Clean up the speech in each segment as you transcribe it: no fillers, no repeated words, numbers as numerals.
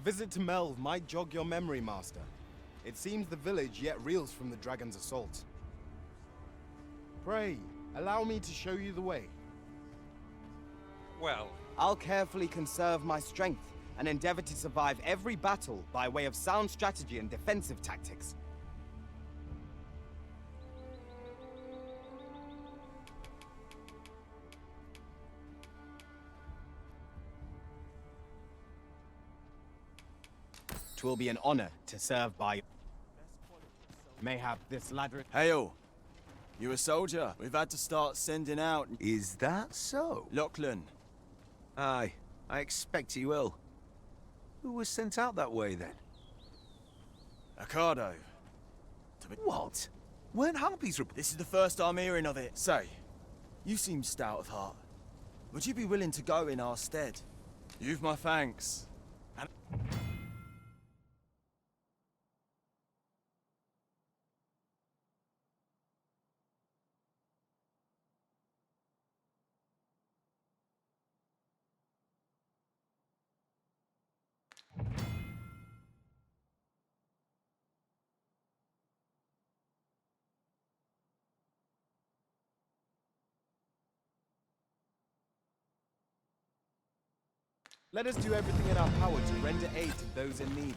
visit to Melve might jog your memory, Master. It seems the village yet reels from the dragon's assault. Pray, allow me to show you the way. Well, I'll carefully conserve my strength and endeavor to survive every battle by way of sound strategy and defensive tactics. Twill be an honor to serve by... Mayhap this ladder... Hail! You a soldier? We've had to start sending out... Is that so? Lachlan. Aye, I expect he will. Who was sent out that way, then? Ocado. What? Weren't harpies This is the first I'm hearing of it. Say, you seem stout of heart. Would you be willing to go in our stead? You've my thanks. And... Let us do everything in our power to render aid to those in need.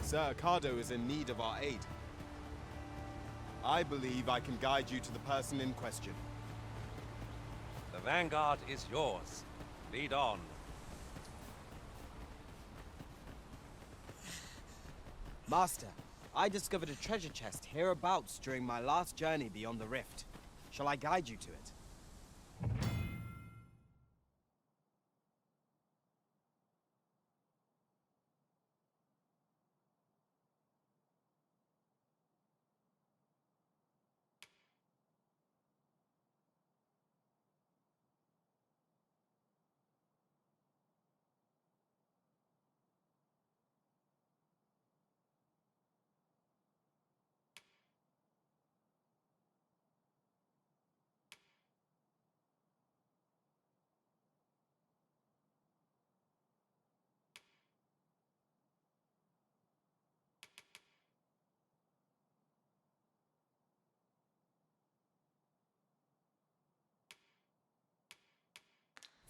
Sir Ocado is in need of our aid. I believe I can guide you to the person in question. the vanguard is yours. Lead on. Master, I discovered a treasure chest hereabouts during my last journey beyond the rift. Shall I guide you to it?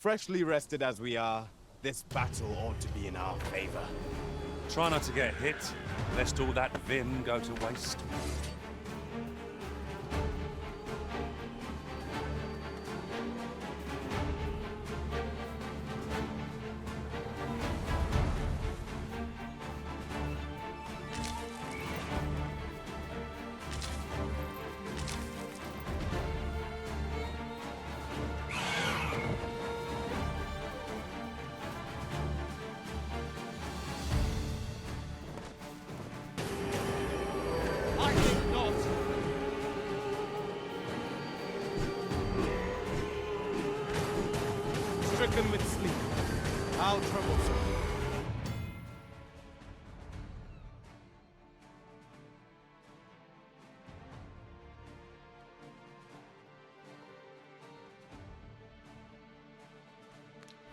Freshly rested as we are, this battle ought to be in our favor. Try not to get hit, lest all that vim go to waste. Stricken with sleep. How troublesome.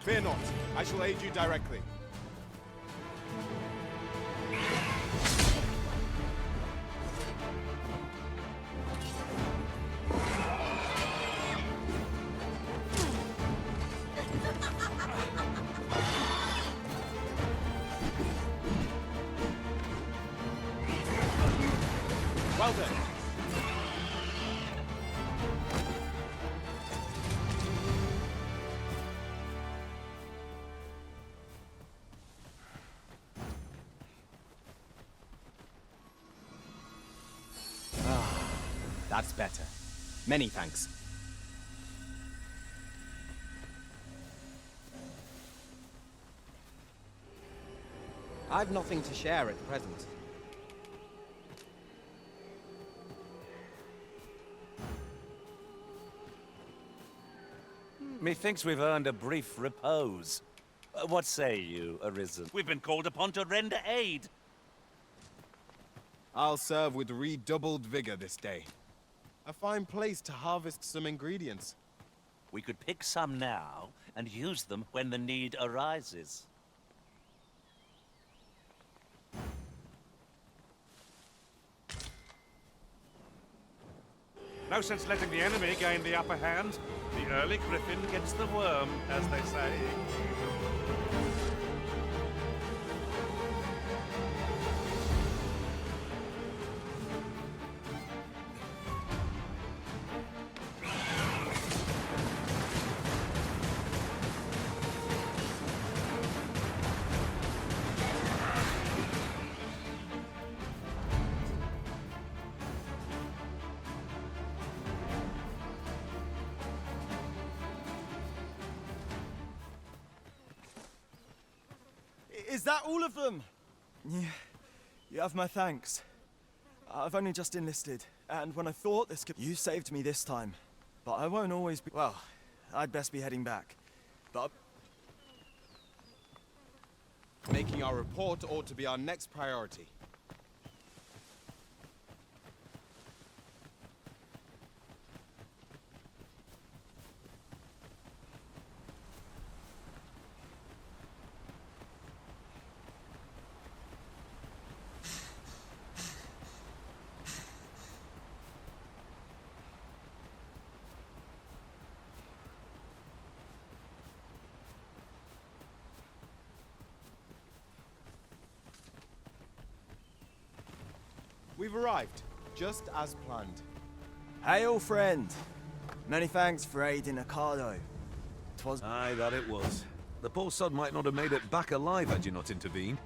Fear not. I shall aid you directly. Well done. That's better. Many thanks. I've nothing to share at present. Methinks we've earned a brief repose. What say you, Arisen? We've been called upon to render aid. I'll serve with redoubled vigor this day. A fine place to harvest some ingredients. We could pick some now and use them when the need arises. No sense letting the enemy gain the upper hand. The early griffin gets the worm, as they say. Is that all of them? Yeah, you have my thanks. I've only just enlisted, and when I thought this could... You saved me this time, but I won't always be... Well, I'd best be heading back. But... Making our report ought to be our next priority. We've arrived, just as planned. Hail, friend! Many thanks for aiding Ocado. 'Twas... Aye, that it was. The poor sod might not have made it back alive had you not intervened.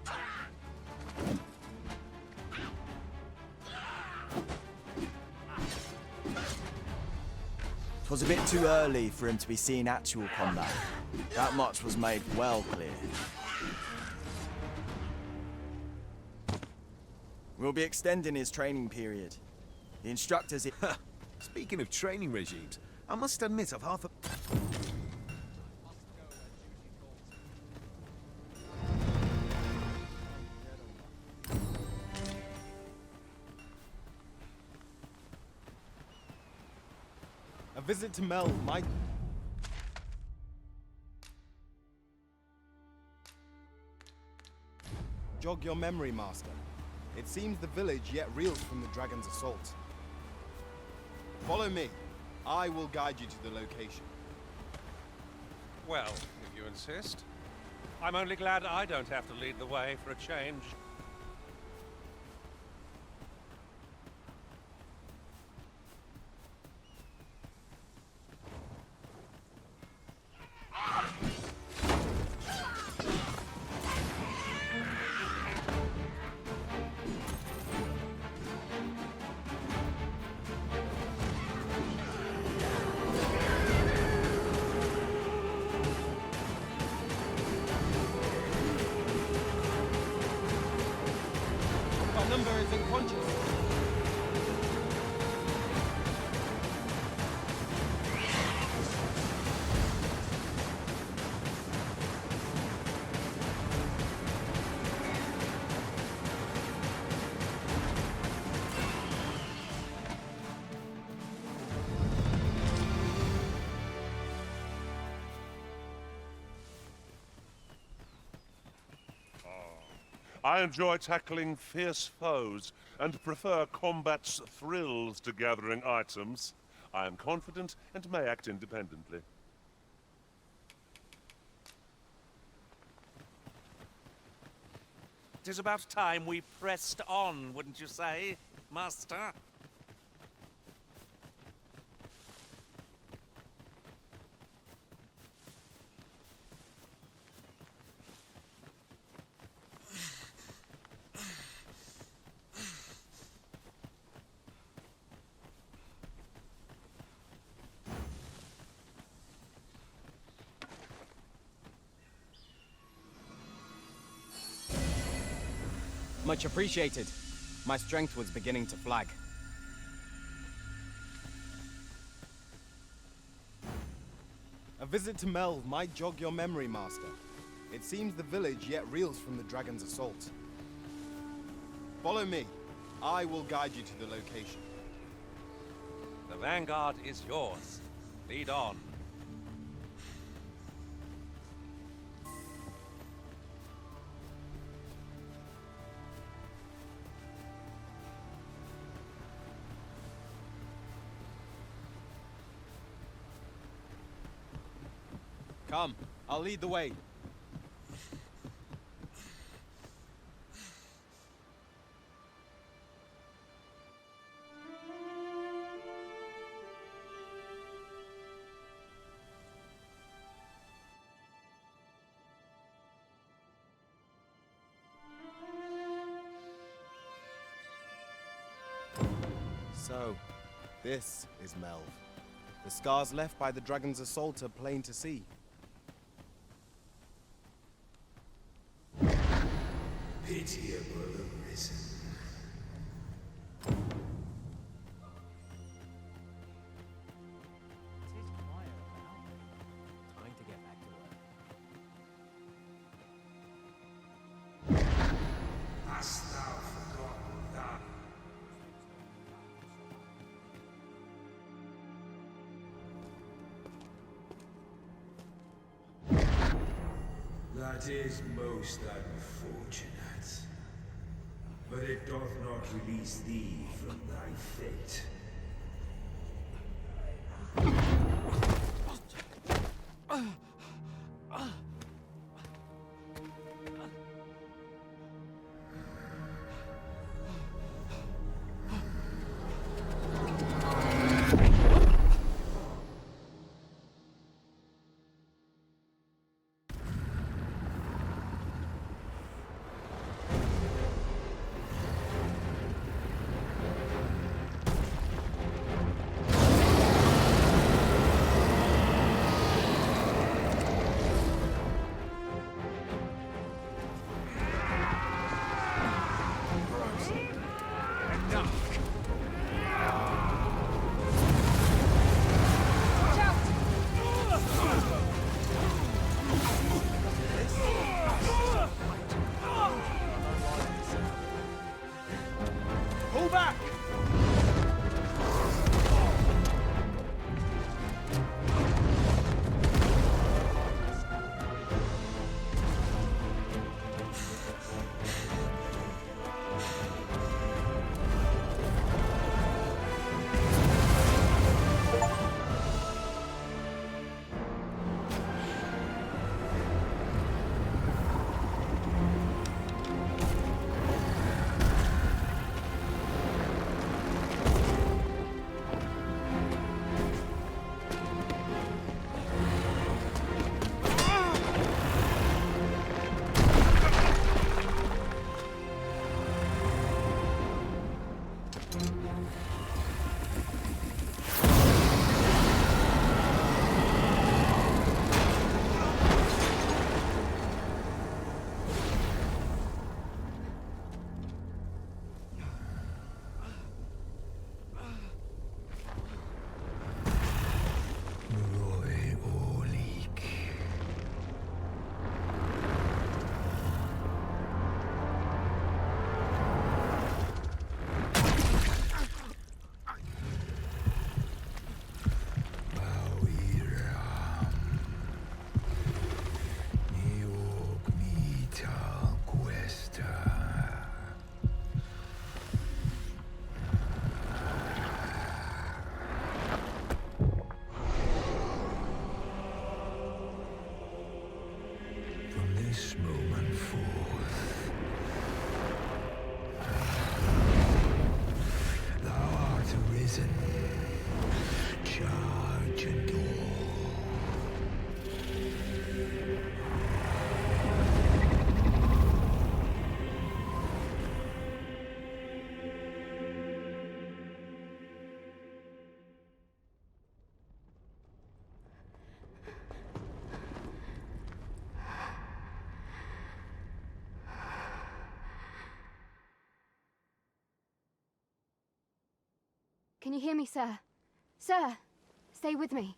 'Twas a bit too early for him to be seeing actual combat. That much was made well clear. We'll be extending his training period. The instructors... Speaking of training regimes, I must admit I've half a... A visit to Mel might... jog your memory, Master. It seems the village yet reels from the dragon's assault. Follow me. I will guide you to the location. Well, if you insist. I'm only glad I don't have to lead the way for a change. Our number is unconscious. I enjoy tackling fierce foes and prefer combat's thrills to gathering items. I am confident and may act independently. It is about time we pressed on, wouldn't you say, Master? Much appreciated. My strength was beginning to flag. A visit to Melv might jog your memory, Master. It seems the village yet reels from the dragon's assault. Follow me. I will guide you to the location. The vanguard is yours. Lead on. Come, I'll lead the way. So, this is Melv. The scars left by the dragon's assault are plain to see. Pitiable Arisen. Time to get back to work. Hast thou forgotten that? That is most unfortunate. But it doth not release thee from thy fate. Pull back! This moment forth, thou art arisen, charge and all. Can you hear me, sir? Sir, stay with me.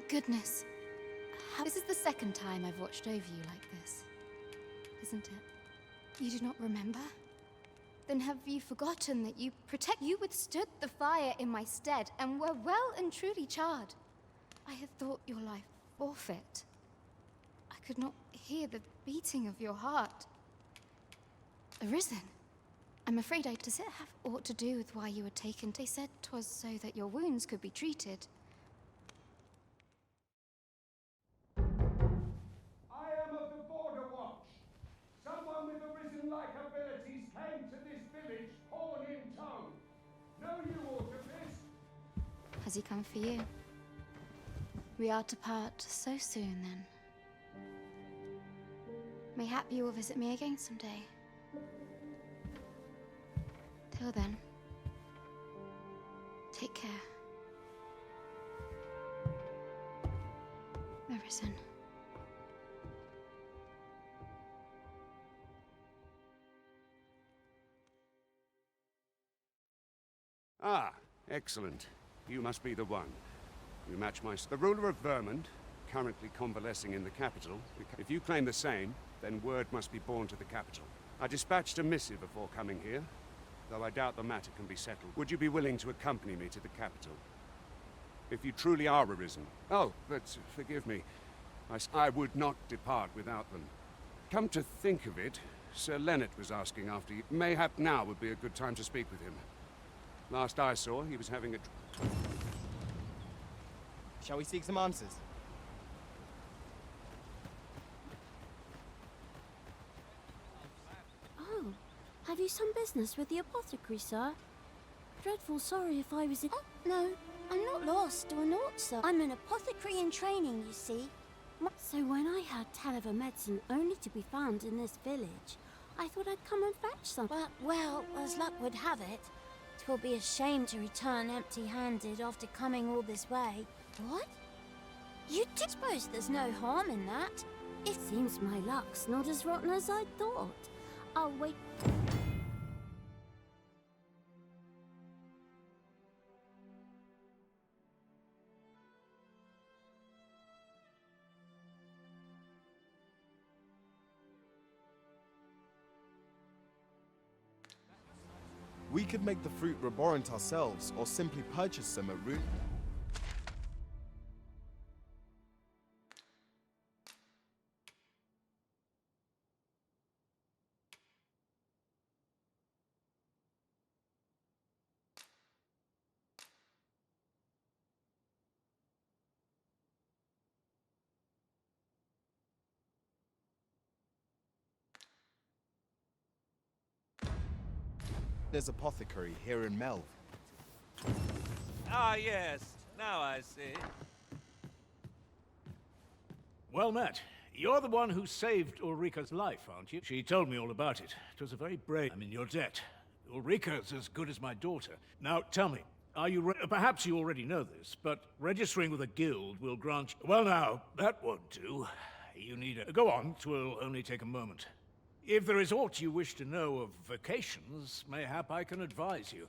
goodness. This is the second time I've watched over you like this, isn't it? You do not remember? Then have you forgotten that you withstood the fire in my stead and were well and truly charred? I had thought your life forfeit. I could not hear the beating of your heart. Arisen, I'm afraid does it have aught to do with why you were taken? They said 'twas so that your wounds could be treated. I am of the Border Watch. Someone with Arisen-like abilities came to this village, horn in tow. Know you aught of this? Has he come for you? We are to part so soon, then. Mayhap you will visit me again someday. Till then, take care. Arisen. Ah, excellent. You must be the one. You match the ruler of Vermont, currently convalescing in the capital. If you claim the same, then word must be borne to the capital. I dispatched a missive before coming here, though I doubt the matter can be settled. Would you be willing to accompany me to the capital? If you truly are Arisen. Oh, but forgive me. I would not depart without them. Come to think of it, Sir Leonard was asking after you. Mayhap now would be a good time to speak with him. Last I saw, he was having a... Shall we seek some answers? Oh, have you some business with the apothecary, sir? Dreadful sorry if I was in... Oh, no, I'm not lost or naught, sir. I'm an apothecary in training, you see. So when I heard tell of a medicine only to be found in this village, I thought I'd come and fetch some. Well, as luck would have it, 'twill be a shame to return empty-handed after coming all this way. What? You do suppose there's no harm in that? It seems my luck's not as rotten as I thought. I'll wait. We could make the fruit reborant ourselves, or simply purchase some at root. There's apothecary here in Melv. Ah, yes. Now I see. Well met. You're the one who saved Ulrika's life, aren't you? She told me all about it. It was a very brave... I'm in your debt. Ulrika's as good as my daughter. Now, tell me, are you perhaps you already know this, but registering with a guild will grant you... Well now, that won't do. You need a... Go on, 'twill only take a moment. If there is aught you wish to know of vocations, mayhap I can advise you.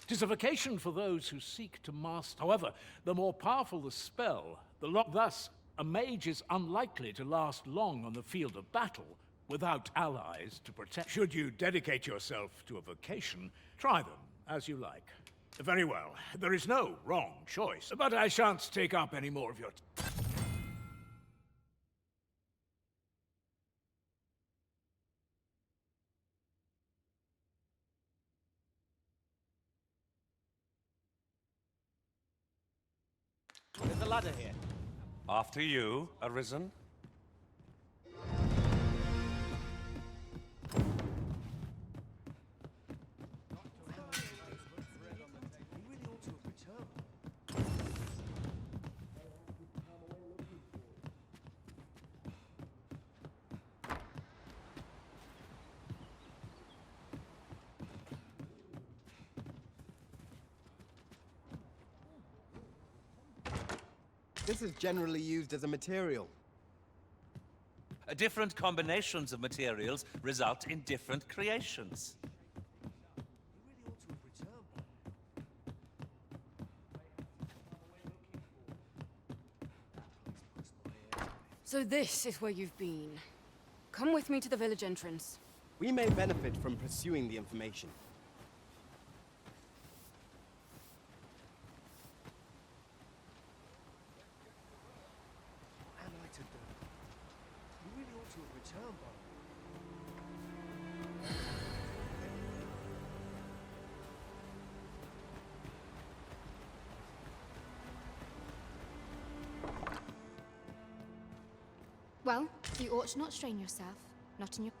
'Tis a vocation for those who seek to master. However, the more powerful the spell, thus, a mage is unlikely to last long on the field of battle without allies to protect. Should you dedicate yourself to a vocation, try them as you like. Very well. There is no wrong choice, but I shan't take up any more of your time. There's a ladder here. After you, Arisen. This is generally used as a material. Different combinations of materials result in different creations. So this is where you've been. Come with me to the village entrance. We may benefit from pursuing the information. What am I to do? You really ought to have returned by Well, you ought to not strain yourself. Not in your...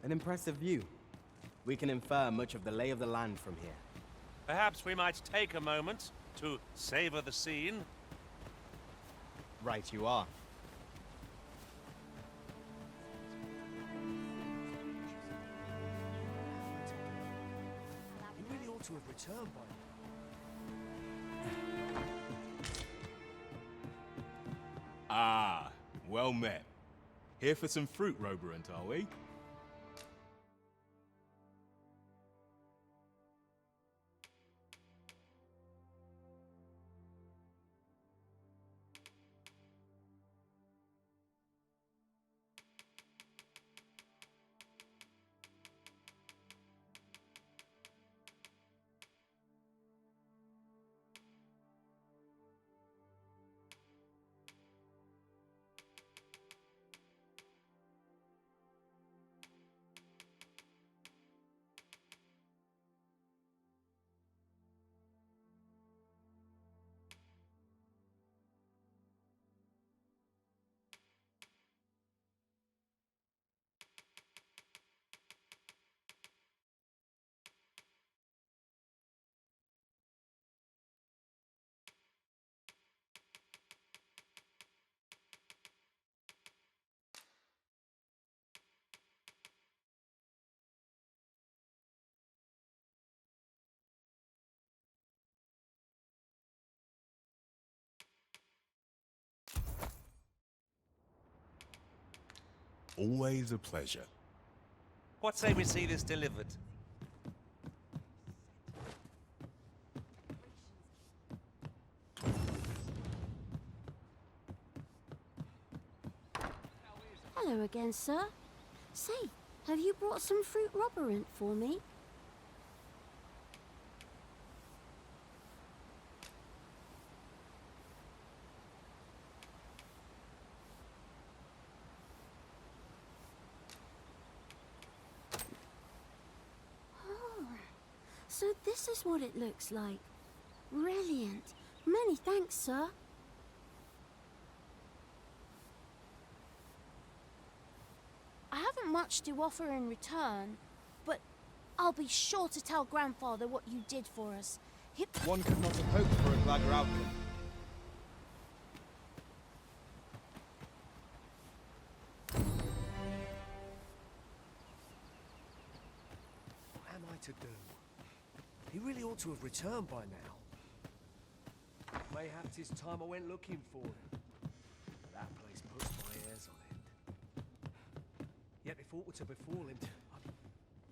An impressive view. We can infer much of the lay of the land from here. Perhaps we might take a moment to savor the scene. Right you are. You really ought to have returned by Ah, well met. Here for some fruit, Roborant, are we? Always a pleasure. What say we see this delivered? Hello again, sir. Say, Have you brought some fruit roberant for me? Oh, so this is what it looks like. Brilliant. Many thanks, sir. I haven't much to offer in return, but I'll be sure to tell Grandfather what you did for us. One could not have hoped for a gladder outcome. What am I to do? He really ought to have returned by now. Mayhap 'tis time I went looking for him. That place puts my hairs on end. Yet if aught were to befall him,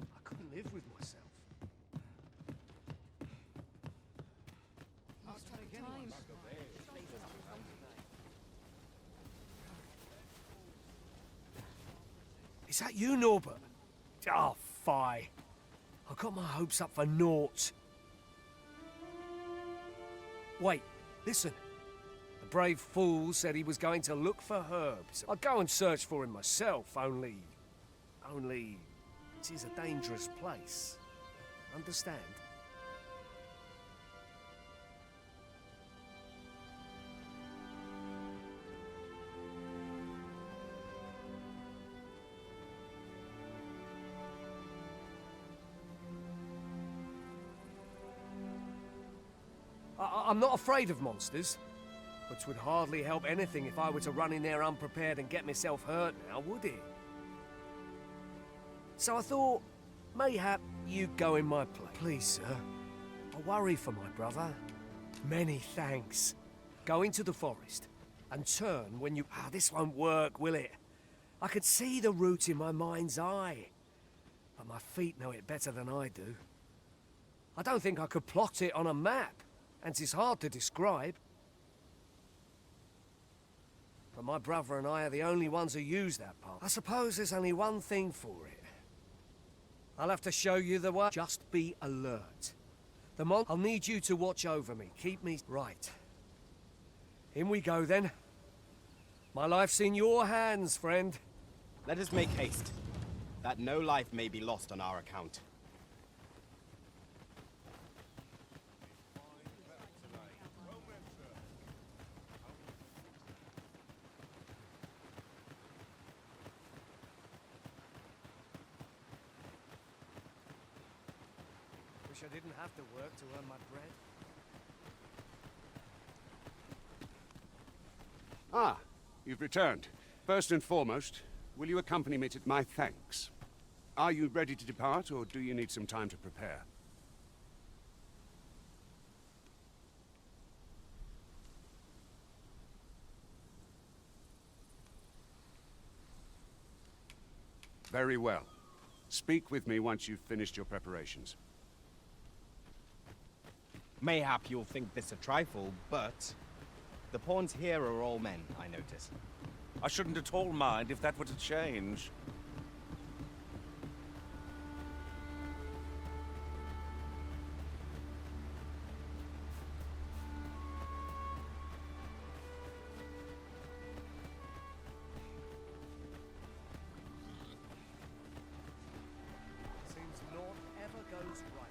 I couldn't live with myself. Is that you, Norbert? Oh, fie. I got my hopes up for naught. Wait, listen. The brave fool said he was going to look for herbs. I'd go and search for him myself, only... It is a dangerous place. Understand? I'm not afraid of monsters, but 'twould hardly help anything if I were to run in there unprepared and get myself hurt now, would it? So I thought, mayhap you'd go in my place. Please, sir. I worry for my brother. Many thanks. Go into the forest and turn when you... this won't work, will it? I could see the route in my mind's eye, but my feet know it better than I do. I don't think I could plot it on a map, and 'tis hard to describe. But my brother and I are the only ones who use that path. I suppose there's only one thing for it. I'll have to show you the way. Just be alert. I'll need you to watch over me. Keep me right. In we go then. My life's in your hands, friend. Let us make haste, that no life may be lost on our account. Wish I didn't have to work to earn my bread. Ah, you've returned. First and foremost, will you accompany me to my thanks? Are you ready to depart, or do you need some time to prepare? Very well. Speak with me once you've finished your preparations. Mayhap you'll think this a trifle, but... the pawns here are all men, I notice. I shouldn't at all mind if that were to change. Seems naught ever goes right.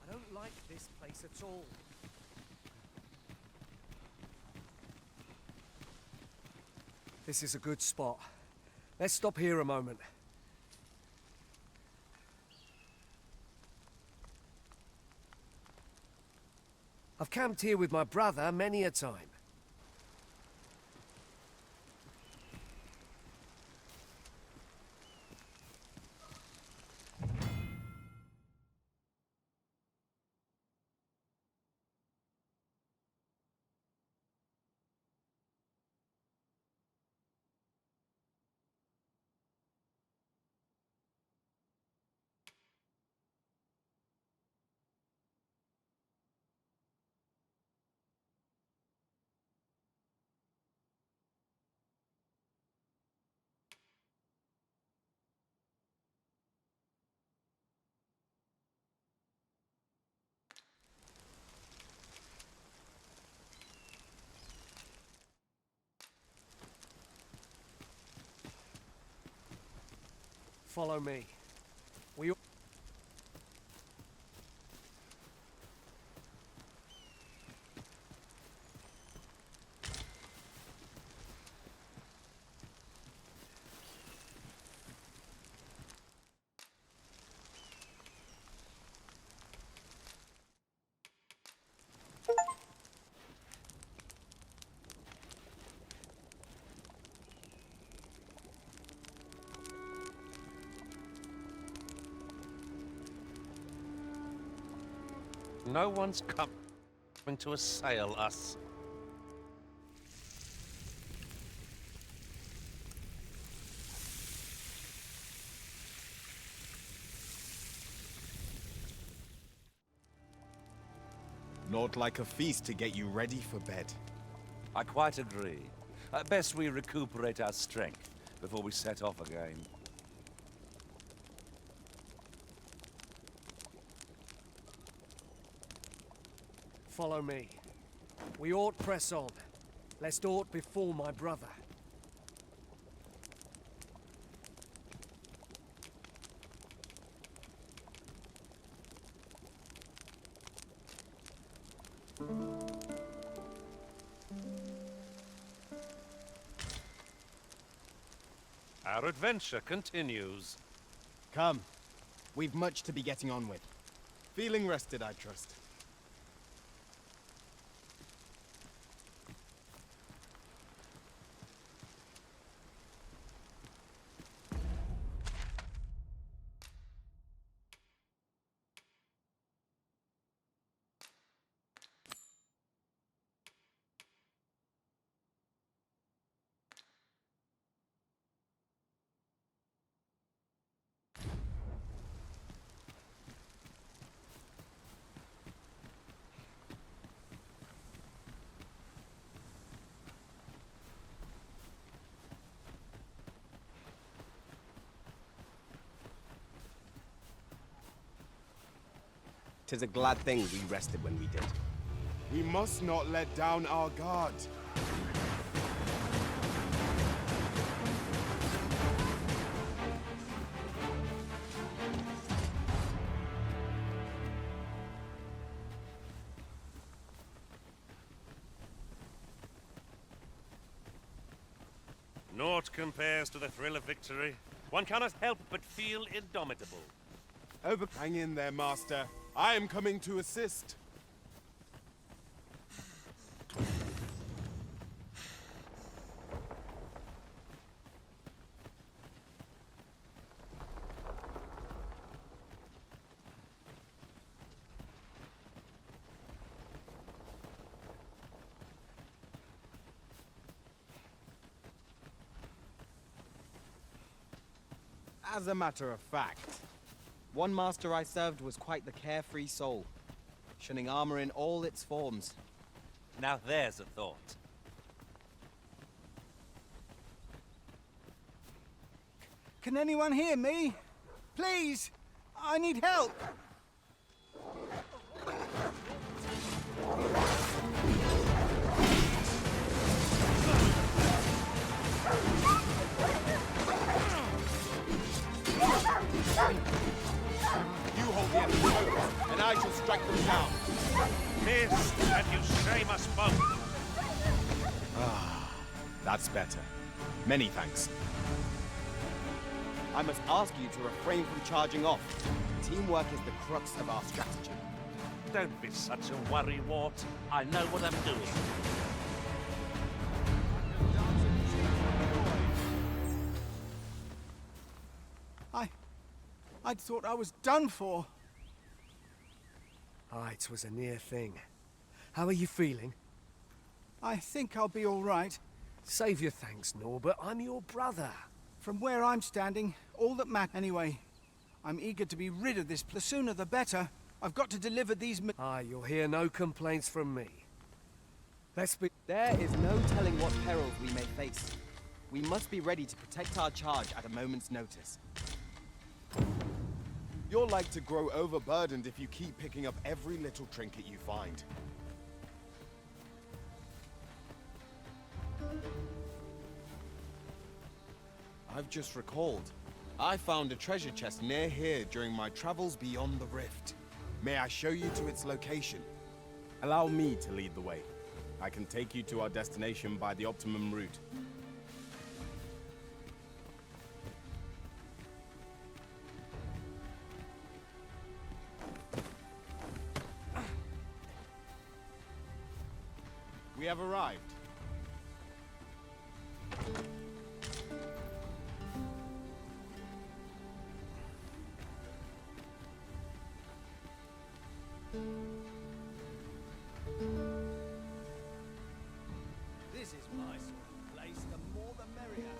I don't like this place at all. This is a good spot. Let's stop here a moment. I've camped here with my brother many a time. Follow me. We... No one's coming to assail us. Naught like a feast to get you ready for bed. I quite agree. Best we recuperate our strength before we set off again. Follow me. We ought press on, lest aught befall my brother. Our adventure continues. Come. We've much to be getting on with. Feeling rested, I trust. Tis a glad thing we rested when we did. We must not let down our guard. Naught compares to the thrill of victory. One cannot help but feel indomitable. Hang in there, Master. I am coming to assist. As a matter of fact, one master I served was quite the carefree soul, shunning armor in all its forms. Now there's a thought. Can anyone hear me? Please! I need help! You hold the enemy focus, and I shall strike them down. Miss, and you shame us both. Ah, that's better. Many thanks. I must ask you to refrain from charging off. Teamwork is the crux of our strategy. Don't be such a worrywart. I know what I'm doing. I'd thought I was done for. Ah, it was a near thing. How are you feeling? I think I'll be all right. Save your thanks, Norbert. I'm your brother. From where I'm standing, all that matters anyway. I'm eager to be rid of this. The sooner the better. I've got to deliver these... Ah, you'll hear no complaints from me. Let's be... There is no telling what perils we may face. We must be ready to protect our charge at a moment's notice. You're like to grow overburdened if you keep picking up every little trinket you find. I've just recalled. I found a treasure chest near here during my travels beyond the rift. May I show you to its location? Allow me to lead the way. I can take you to our destination by the optimum route. We have arrived. This is my sort of place. The more the merrier.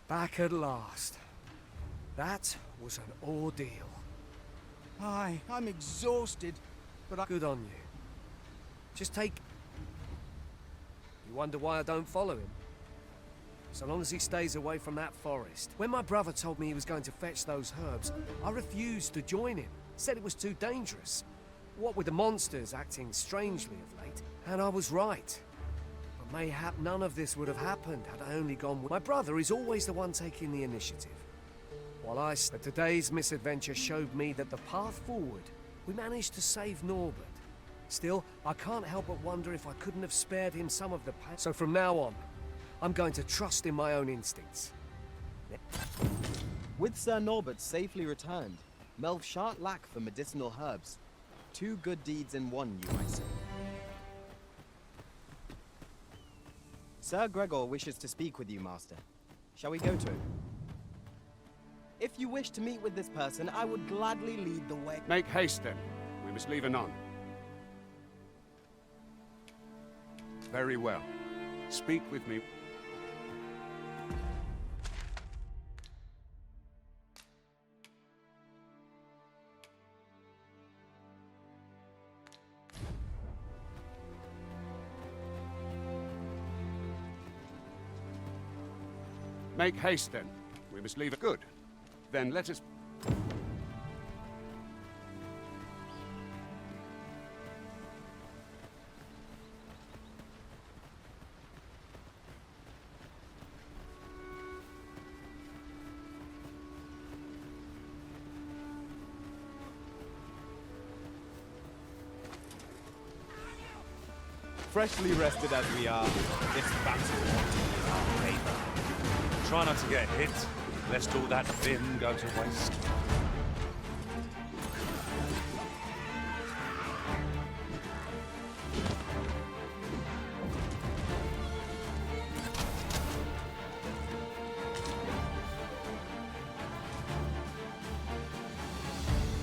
Back at last. That was an ordeal. Aye, I'm exhausted, but I... Good on you. Just take... You wonder why I don't follow him? So long as he stays away from that forest. When my brother told me he was going to fetch those herbs, I refused to join him. Said it was too dangerous. What with the monsters acting strangely of late, And I was right. But mayhap none of this would have happened had I only gone with... My brother is always the one taking the initiative. But today's misadventure showed me that the path forward, we managed to save Norbert. Still, I can't help but wonder if I couldn't have spared him some of the pain. So from now on, I'm going to trust in my own instincts. With Sir Norbert safely returned, Melv shan't lack for medicinal herbs. 2 good deeds in one, you might say. Sir Gregor wishes to speak with you, Master. Shall we go to him? If you wish to meet with this person, I would gladly lead the way. Make haste, then. We must leave anon. Very well. Speak with me. Make haste, then. We must leave it. Good. Then let us... Freshly rested as we are, this battle won't be in our favor. Try not to get hit, lest all that vim go to waste.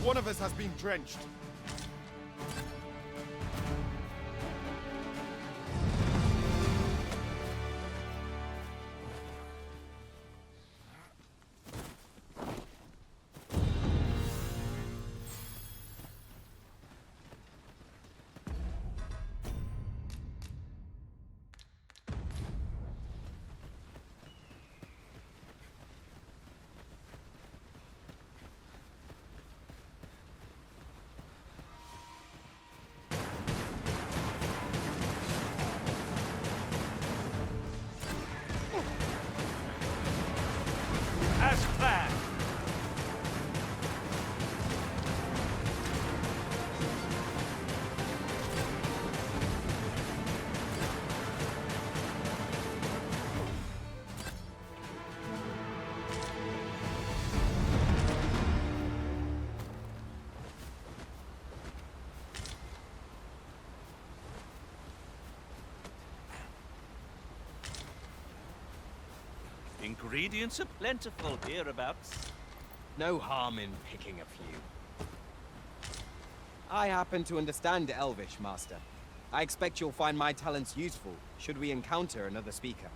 One of us has been drenched. As planned. Ingredients are plentiful hereabouts. No harm in picking a few. I happen to understand Elvish, Master. I expect you'll find my talents useful, should we encounter another speaker.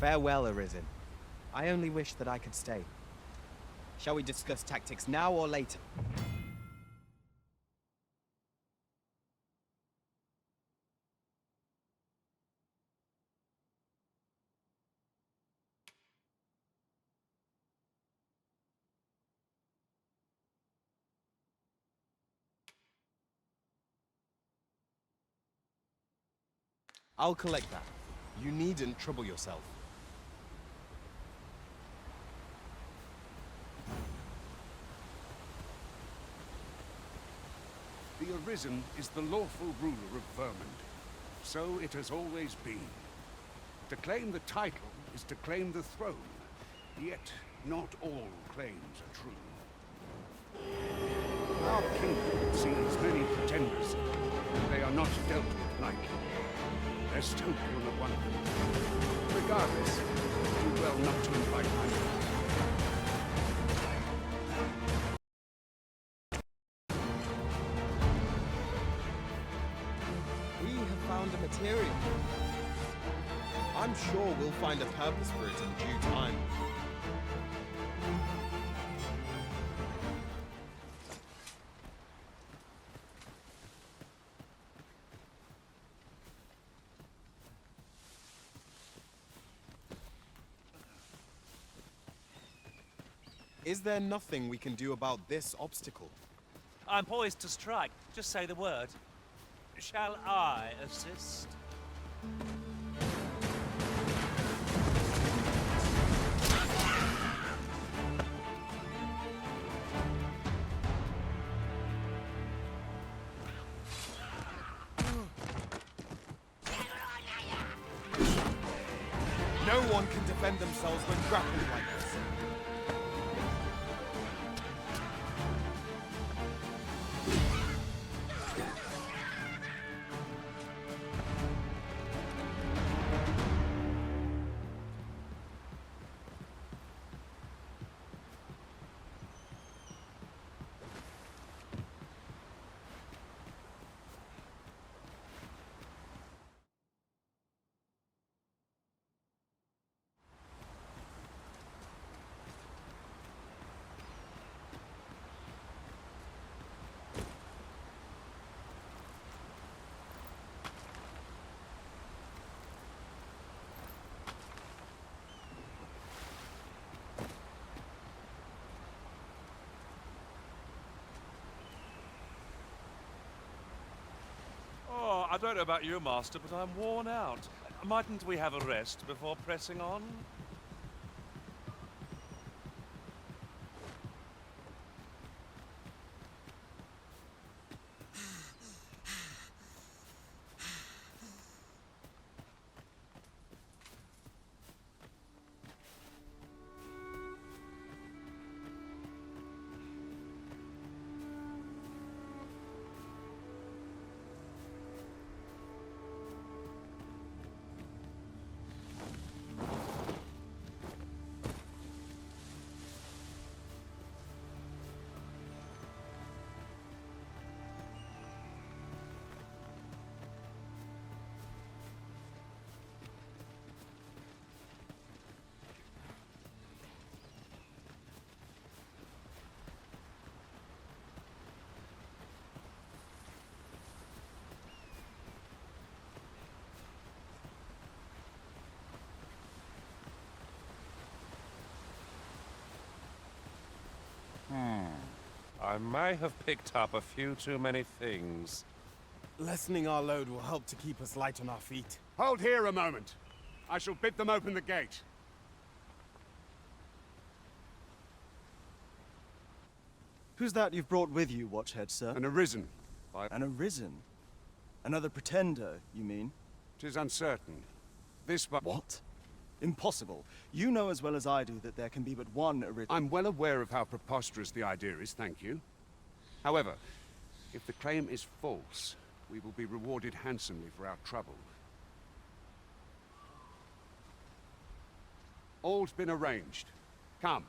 Farewell, Arisen. I only wish that I could stay. Shall we discuss tactics now or later? I'll collect that. You needn't trouble yourself. The Arisen is the lawful ruler of Vermund. So it has always been. To claim the title is to claim the throne. Yet, not all claims are true. Our kingdom sees many pretenders. They are not dealt with lightly. There's still one of them. Regardless, do well not to invite my wrath. We have found a material. I'm sure we'll find a purpose for it in due time. Is there nothing we can do about this obstacle? I'm poised to strike. Just say the word. Shall I assist? No one can defend themselves when grappled like this. Oh, I don't know about you, Master, but I'm worn out. Mightn't we have a rest before pressing on? I may have picked up a few too many things. Lessening our load will help to keep us light on our feet. Hold here a moment. I shall bid them open the gate. Who's that you've brought with you, Watchhead, sir? An Arisen. An Arisen? Another pretender, you mean? 'Tis uncertain. What? Impossible. You know as well as I do that there can be but one Arisen. I'm well aware of how preposterous the idea is, thank you. However, if the claim is false, we will be rewarded handsomely for our trouble. All's been arranged. Come.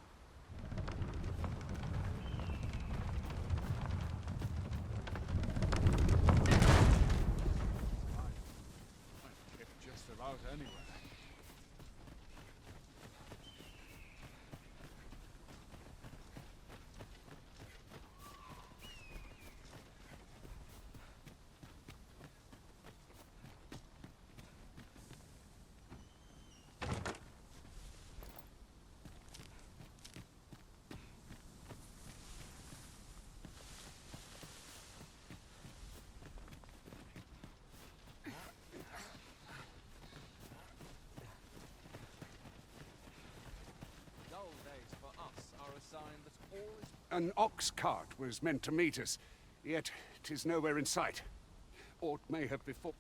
Just about anywhere. An ox cart was meant to meet us, yet 'tis nowhere in sight. Aught may have before...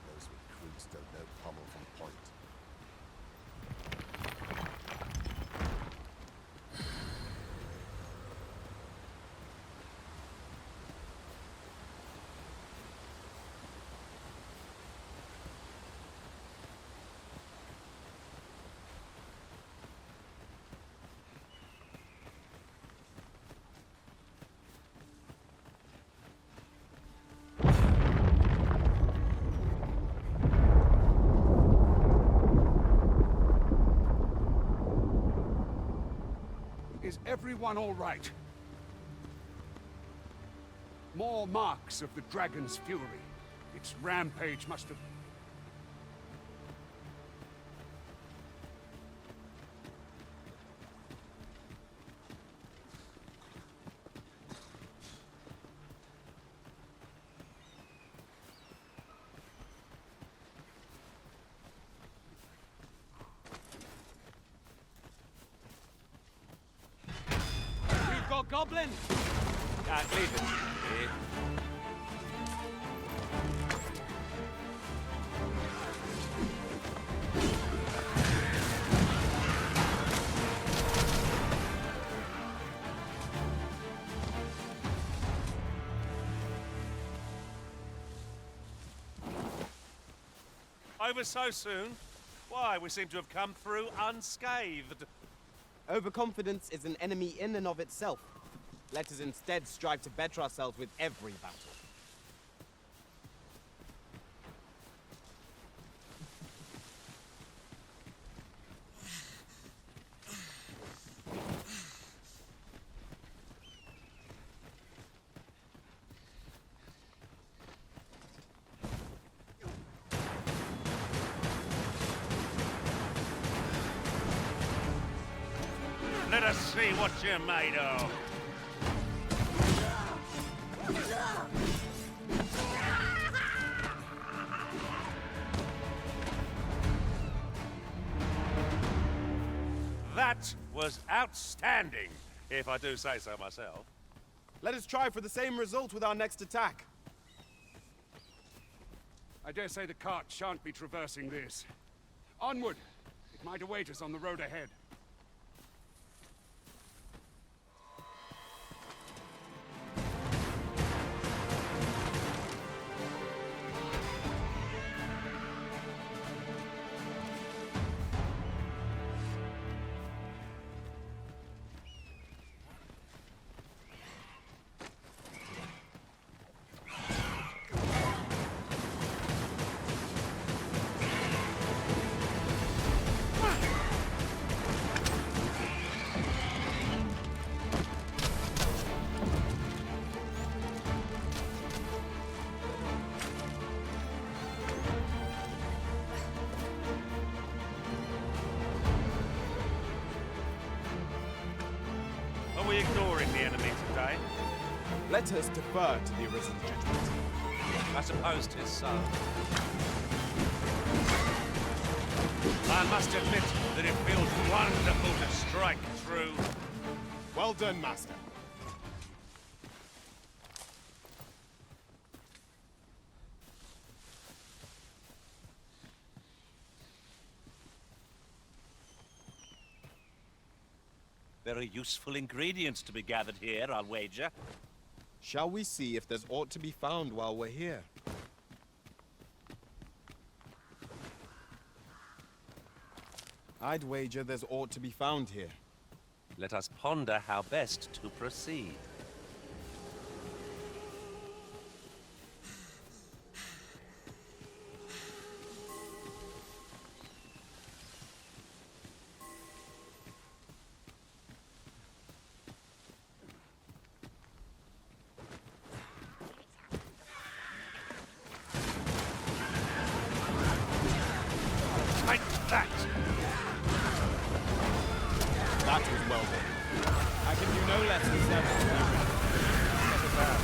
Those recruits don't know pommel from point. Is everyone all right? More marks of the dragon's fury. Its rampage must have... We've got goblins! Can't leave it here. Over so soon? Why, we seem to have come through unscathed. Overconfidence is an enemy in and of itself. Let us instead strive to better ourselves with every battle. Let us see what you're made of. That was outstanding, if I do say so myself. Let us try for the same result with our next attack. I dare say the cart shan't be traversing this. Onward! It might await us on the road ahead. Are we ignoring the enemy today? Let us defer to the Arisen's judgment. I suppose 'tis so. I must admit that it feels wonderful to strike through. Well done, Master. Very useful ingredients to be gathered here, I'll wager. Shall we see if there's aught to be found while we're here? I'd wager there's aught to be found here. Let us ponder how best to proceed. Take that! lessons never. Never bad.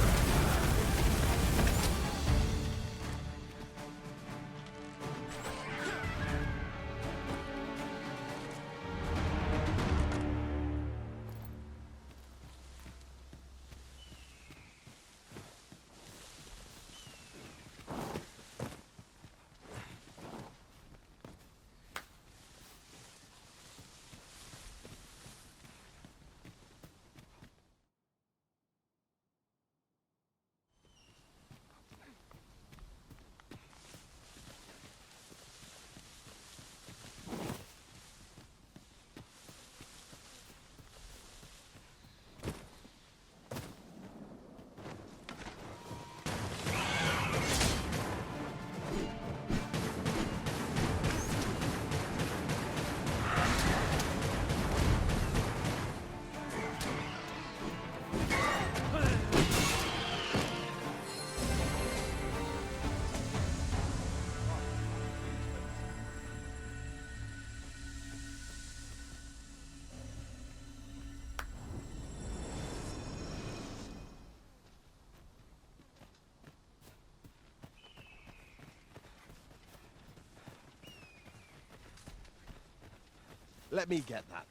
Let me get that.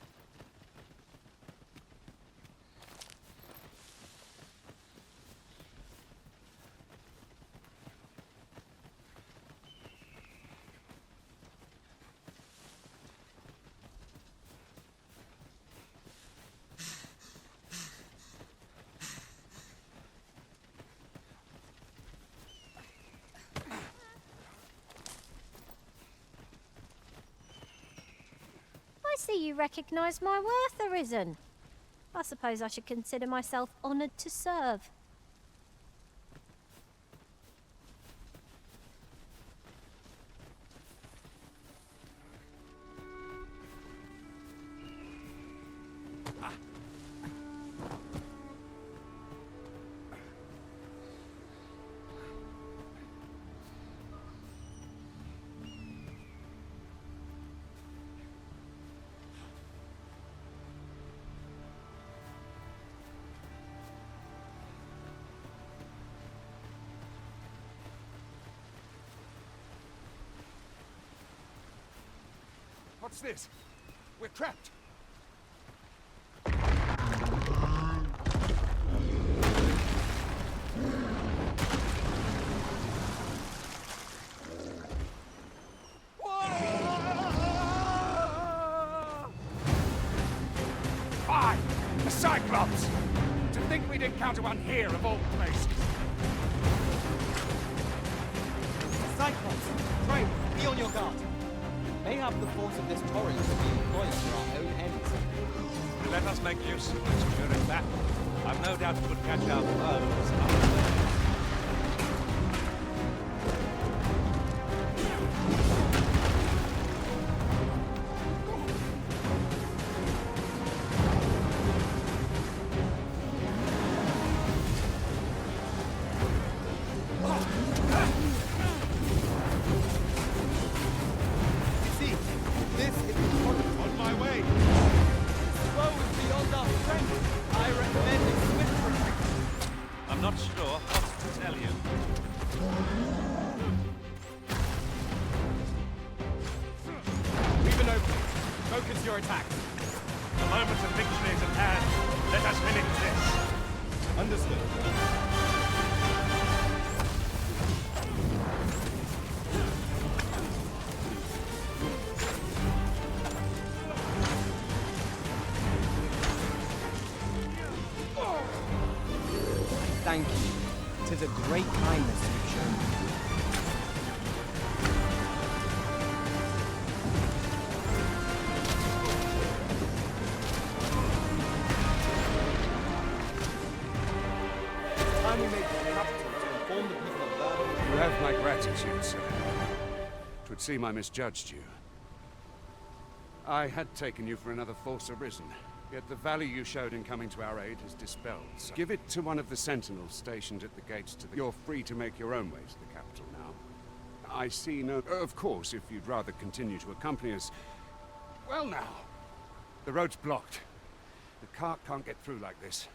I see you recognise my worth, Arisen. I suppose I should consider myself honoured to serve. What's this? We're trapped. Fine! The Cyclops! To think we'd encounter one here of all places. Cyclops! Pray, be on your guard. May have the force of this torrent to be employed for our own ends. Let us make use of this during battle. I've no doubt it would catch our foes. Focus your attack. The moment of victory is at hand. Let us finish this. Understood. Thank you. 'Tis a great kindness you've shown me. You have my gratitude, sir. 'Twould seem I misjudged you. I had taken you for another false Arisen, yet the value you showed in coming to our aid has dispelled. So give it to one of the sentinels stationed at the gates to the... You're free to make your own way to the capital now. I see no... Of course, if you'd rather continue to accompany us... Well now, the road's blocked. The cart can't get through like this.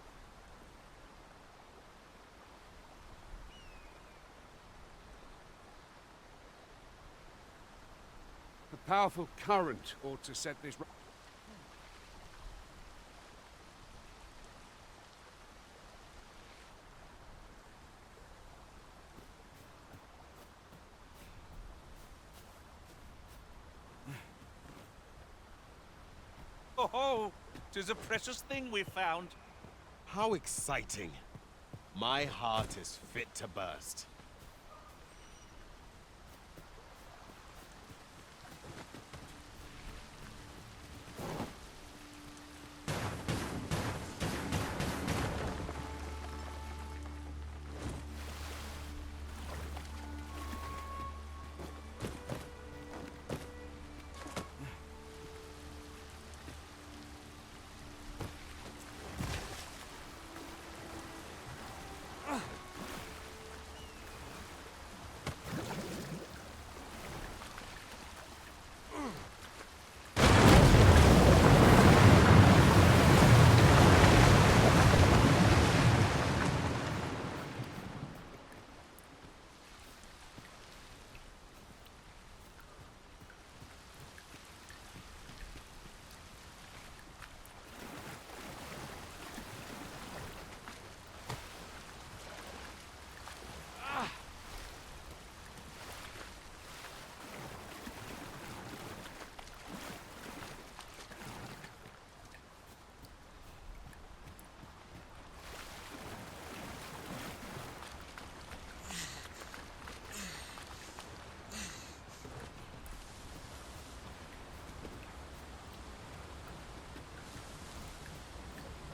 A powerful current ought to set this... Oh, 'tis a precious thing we found. How exciting. My heart is fit to burst.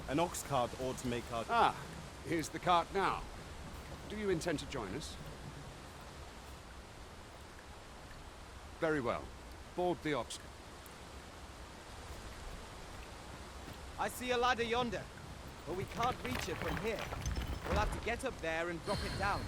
An ox cart ought to make our... Ah, here's the cart now. Do you intend to join us? Very well. Board the ox. I see a ladder yonder, but we can't reach it from here. We'll have to get up there and drop it down.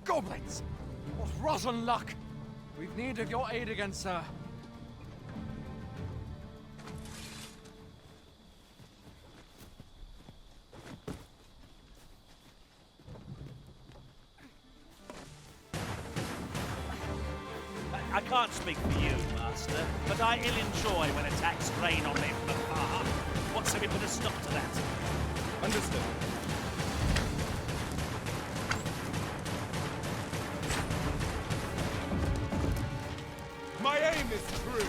Goblins! What rotten luck! We've need of your aid again, sir. I can't speak for you, Master, but I ill enjoy when attacks rain on me from afar. What say we put a stop to that? Understood. My aim is true.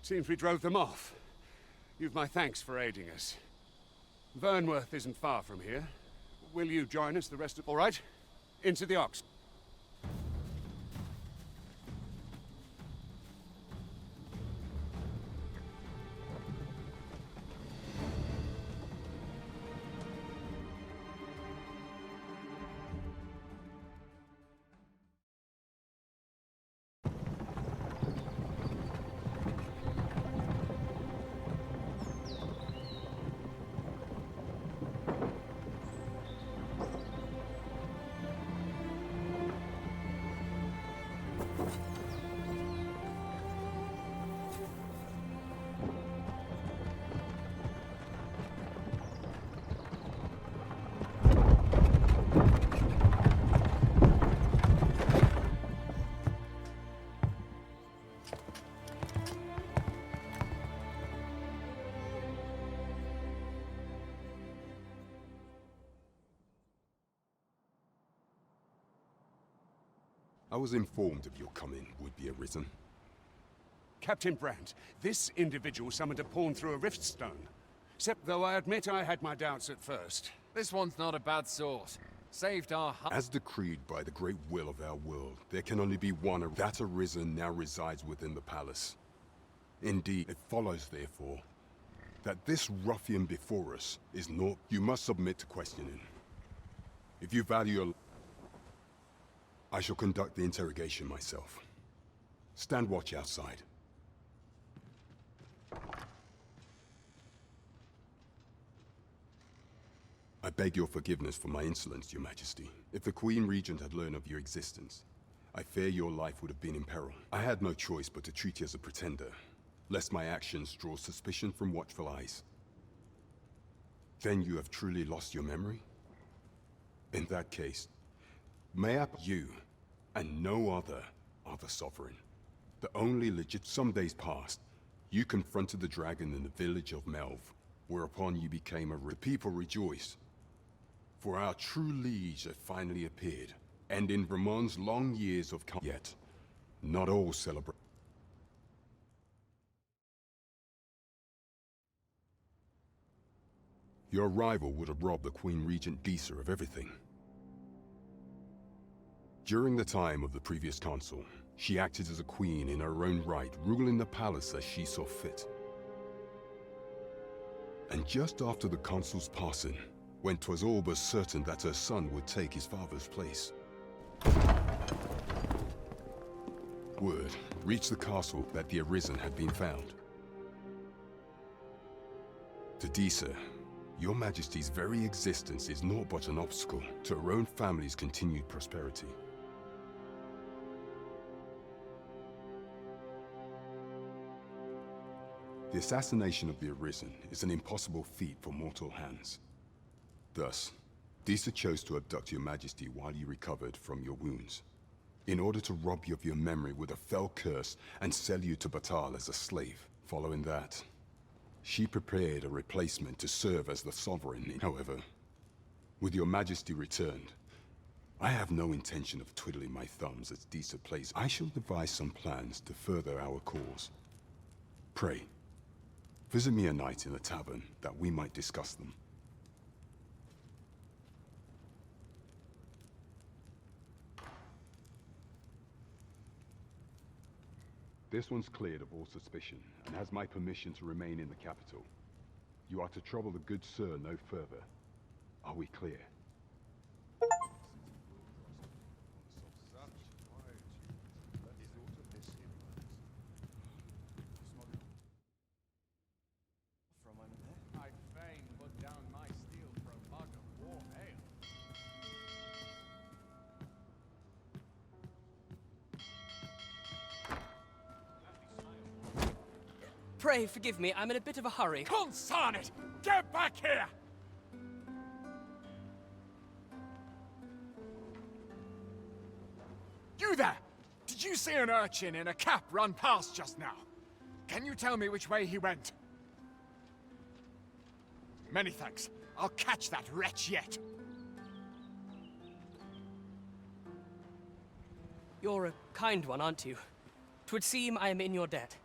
Seems we drove them off. You've my thanks for aiding us. Vernworth isn't far from here. Will you join us the rest of... All right? Into the ox. was informed of your coming, would-be Arisen. Captain Brandt, this individual summoned a pawn through a rift stone. Except though I admit I had my doubts at first. This one's not a bad sort. Saved our As decreed by the great will of our world, there can only be one. That Arisen now resides within the palace. Indeed, it follows, therefore, that this ruffian before us is not... You must submit to questioning. If you value your... I shall conduct the interrogation myself. Stand watch outside. I beg your forgiveness for my insolence, Your Majesty. If the Queen Regent had learned of your existence, I fear your life would have been in peril. I had no choice but to treat you as a pretender, lest my actions draw suspicion from watchful eyes. Then you have truly lost your memory? In that case, you, and no other, are the sovereign. The only legit... Some days passed, you confronted the dragon in the village of Melv, whereupon you became a... The people rejoiced, for our true liege had finally appeared, and in Vermont's long years of... Yet, not all celebrate... Your arrival would have robbed the Queen Regent Disa of everything. During the time of the previous consul, she acted as a queen in her own right, ruling the palace as she saw fit. And just after the consul's passing, when 'twas all but certain that her son would take his father's place, word reached the castle that the Arisen had been found. To Disa, Your Majesty's very existence is naught but an obstacle to her own family's continued prosperity. The assassination of the Arisen is an impossible feat for mortal hands. Thus, Disa chose to abduct Your Majesty while you recovered from your wounds, in order to rob you of your memory with a fell curse and sell you to Batal as a slave. Following that, she prepared a replacement to serve as the sovereign. However, with Your Majesty returned, I have no intention of twiddling my thumbs as Disa plays. I shall devise some plans to further our cause. Pray, visit me a night in the tavern that we might discuss them. This one's cleared of all suspicion, and has my permission to remain in the capital. You are to trouble the good sir no further. Are we clear? I'd fain put down my steel for a mug of warm ale. Pray forgive me, I'm in a bit of a hurry. Consign it! Get back here! You there! Did you see an urchin in a cap run past just now? Can you tell me which way he went? Many thanks. I'll catch that wretch yet. You're a kind one, aren't you? 'Twould seem I am in your debt.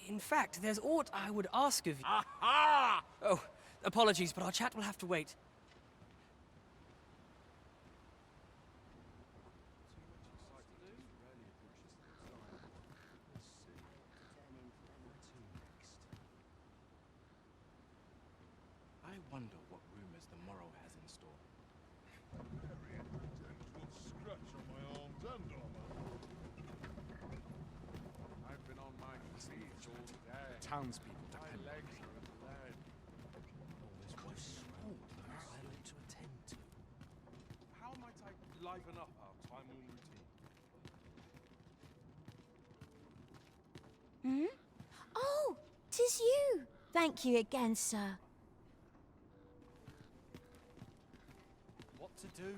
In fact, there's aught I would ask of you. Aha! Oh, apologies, but our chat will have to wait. I wonder what rumors the morrow has in store. Scratch on my arms and armor. I've been on my knees all day. Townspeople my legs are bled. Always was small that I like to attend to. How might I liven up our time-worn routine? Hmm? Oh, 'tis you! Thank you again, sir. What to do?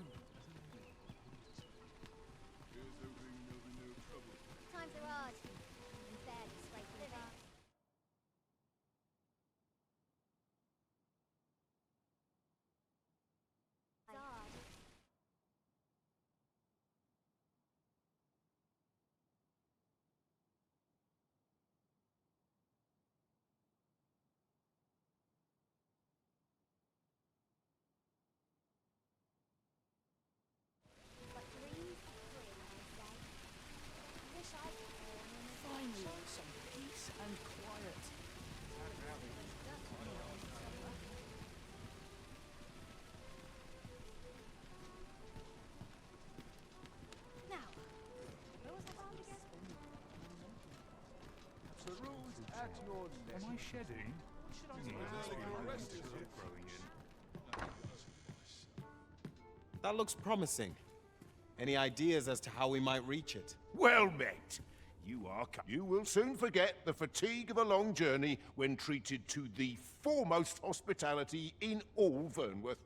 Times are hard. I'm barely scraping by. Am I shedding? That looks promising. Any ideas as to how we might reach it? Well met. You will soon forget the fatigue of a long journey when treated to the foremost hospitality in all Vernworth.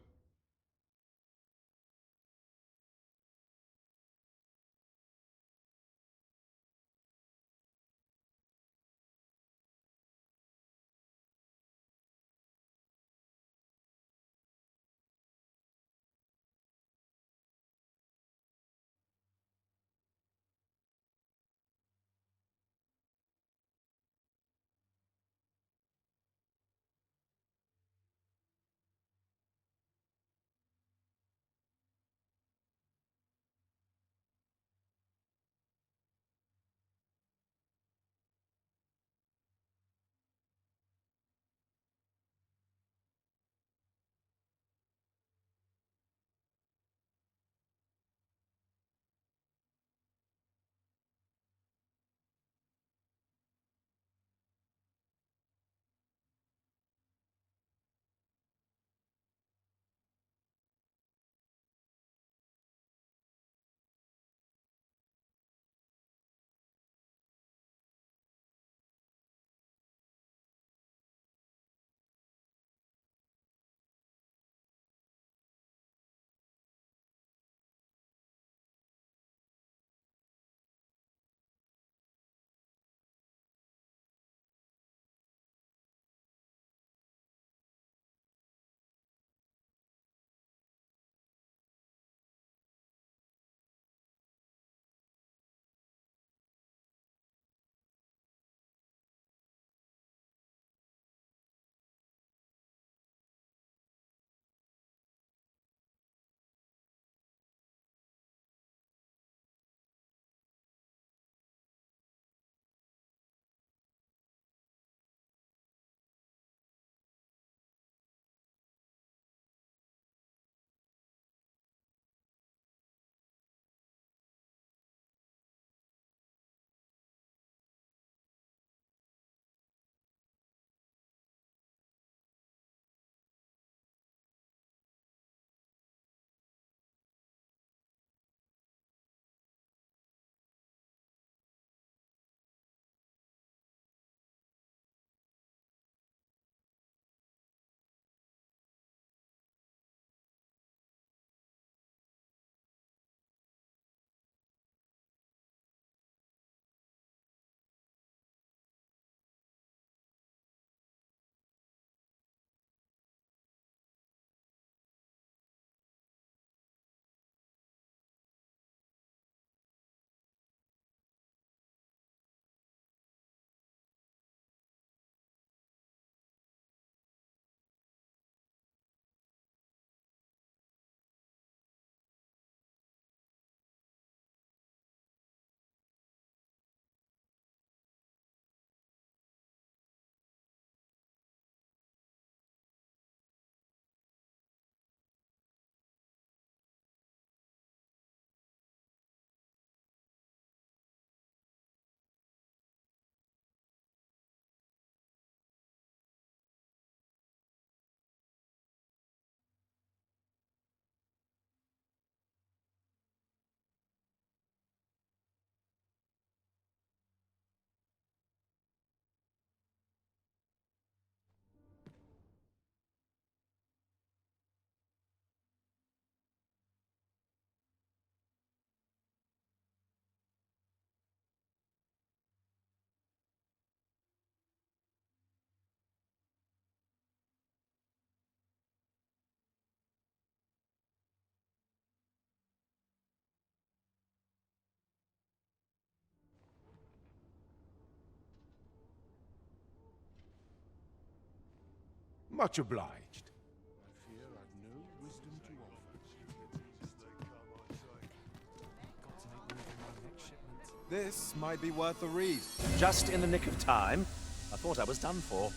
Much obliged. I fear I've no wisdom to offer. This might be worth a read. Just in the nick of time. I thought I was done for.